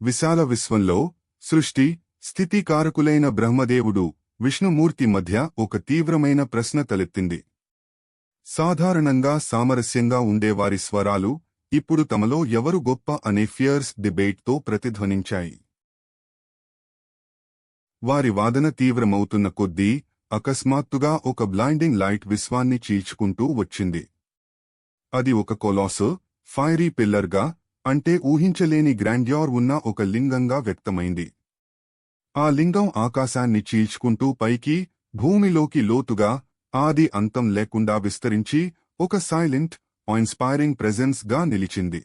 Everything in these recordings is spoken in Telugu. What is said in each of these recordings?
విశాల విశ్వంలో సృష్టి స్థితి కారకులైన బ్రహ్మదేవుడు విష్ణుమూర్తి మధ్య ఒక తీవ్రమైన ప్రశ్న తలెత్తింది. సాధారణంగా సామరస్యంగా ఉండేవారి స్వరాలు ఇప్పుడు తమలో ఎవరు గొప్ప అనే ఫియర్స్ డిబేట్తో ప్రతిధ్వనించాయి. వారి వాదన తీవ్రమవుతున్న కొద్దీ అకస్మాత్తుగా ఒక బ్లైండింగ్ లైట్ విశ్వాన్ని చీల్చుకుంటూ వచ్చింది. అది ఒక కొలాసల్, ఫైరీ పిల్లర్గా, అంటే ఊహించలేని గ్రాండ్యూర్ ఉన్న ఒక లింగంగా వ్యక్తమైంది. ఆ లింగం ఆకాశాన్ని చీల్చుకుంటూ పైకి, భూమిలోకి లోతుగా, ఆది అంతం లేకుండా విస్తరించి ఒక సైలెంట్, ఇన్స్పైరింగ్ ప్రెజెన్స్ గా నిలిచింది.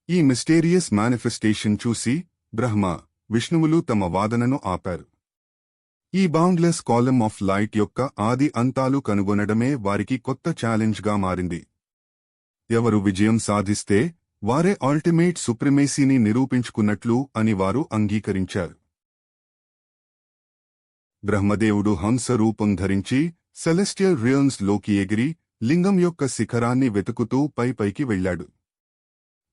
ఈ మిస్టీరియస్ మేనిఫెస్టేషన్ చూసి బ్రహ్మ, విష్ణువులు తమ వాదనను ఆపారు. ఈ బౌండ్లెస్ కాలమ్ ఆఫ్ లైట్ యొక్క ఆది అంతాలు కనుగొనడమే వారికి కొత్త ఛాలెంజ్గా మారింది. ఎవరు విజయం సాధిస్తే వారే అల్టిమేట్ సుప్రిమేసీని నిరూపించుకున్నట్లు అని వారు అంగీకరించారు. బ్రహ్మదేవుడు హంస రూపం ధరించి సెలెస్టియల్ రియల్మ్స్ లోకి ఎగిరి లింగం యొక్క శిఖరాన్ని వెతుకుతూ పైకి వెళ్లాడు.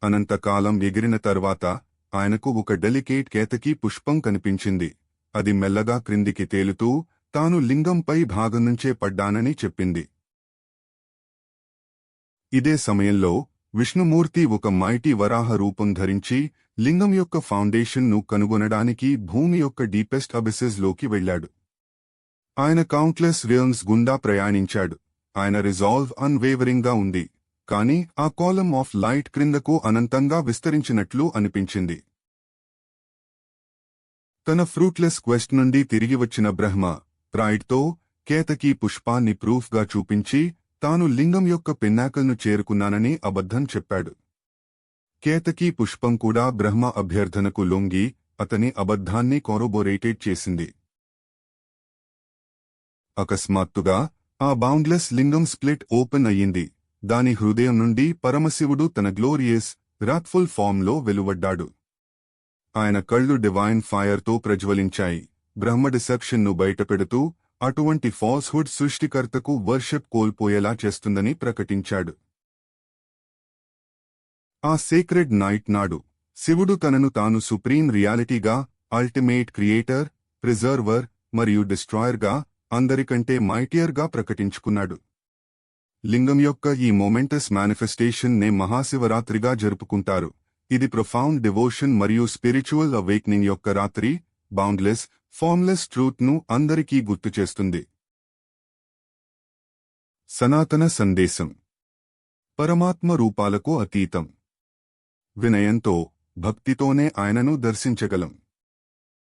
అనంతకాలం ఎగిరిన తర్వాత ఆయనకు ఒక డెలికేట్ కేతకీ పుష్పం కనిపించింది. అది మెల్లగా క్రిందికి తేలుతూ తాను లింగంపై భాగం నుంచే పడ్డానని చెప్పింది. ఇదే సమయంలో విష్ణుమూర్తి ఒక మైటీ వరాహ రూపం ధరించి లింగం యొక్క ఫౌండేషన్ను కనుగొనడానికి భూమి యొక్క డీపెస్ట్ అబిసెస్ లోకి వెళ్లాడు. ఆయన కౌంట్లెస్ రియల్మ్స్ గుండా ప్రయాణించాడు. ఆయన రిజాల్వ్ అన్వేవరింగ్ గా ఉంది, కాని ఆ కాలమ్ ఆఫ్ లైట్ క్రిందకు అనంతంగా విస్తరించినట్లు అనిపించింది. తన ఫ్రూట్లెస్ క్వెస్ట్ నుండి తిరిగి వచ్చిన బ్రహ్మ ప్రైడ్తో కేతకీ పుష్పాన్ని ప్రూఫ్గా చూపించి తాను లింగం యొక్క పిన్నాకల్ను చేరుకున్నానని అబద్ధం చెప్పాడు. కేతకీ పుష్పం కూడా బ్రహ్మ అభ్యర్థనకు లొంగి అతని అబద్ధాన్ని కోరబొరేటెడ్ చేసింది. అకస్మాత్తుగా ఆ బౌండ్లెస్ లింగం స్ప్లిట్ ఓపెన్ అయ్యింది. దాని హృదయం నుండి పరమశివుడు తన గ్లోరియస్, రాత్ఫుల్ ఫామ్లో వెలువడ్డాడు. ఆయన కళ్ళు డివైన్ ఫైర్తో ప్రజ్వలించాయి. బ్రహ్మ డిసెప్షన్ను బయటపెడుతూ అటువంటి ఫాల్స్హుడ్ సృష్టికర్తకు వర్షిప్ కోల్పోయేలా చేస్తుందని ప్రకటించాడు. ఆ సేక్రెడ్ నైట్ నాడు శివుడు తనను తాను సుప్రీం రియాలిటీగా, అల్టిమేట్ క్రియేటర్, ప్రిజర్వర్ మరియు డిస్ట్రాయర్గా, అందరికంటే మైటియర్గా ప్రకటించుకున్నాడు. లింగం యొక్క ఈ మొమెంటస్ మేనిఫెస్టేషన్ నే మహాశివరాత్రిగా జరుపుకుంటారు. ఇది ప్రొఫౌండ్ డివోషన్ మరియు స్పిరిచువల్ అవేక్నింగ్ యొక్క రాత్రి, బౌండ్లెస్, ఫార్మ్లెస్ ట్రూత్ ను అందరికీ గుర్తుచేస్తుంది. సనాతన సందేశం. పరమాత్మ రూపాలకు అతీతం. వినయంతో, భక్తితోనే ఆయనను దర్శించగలం.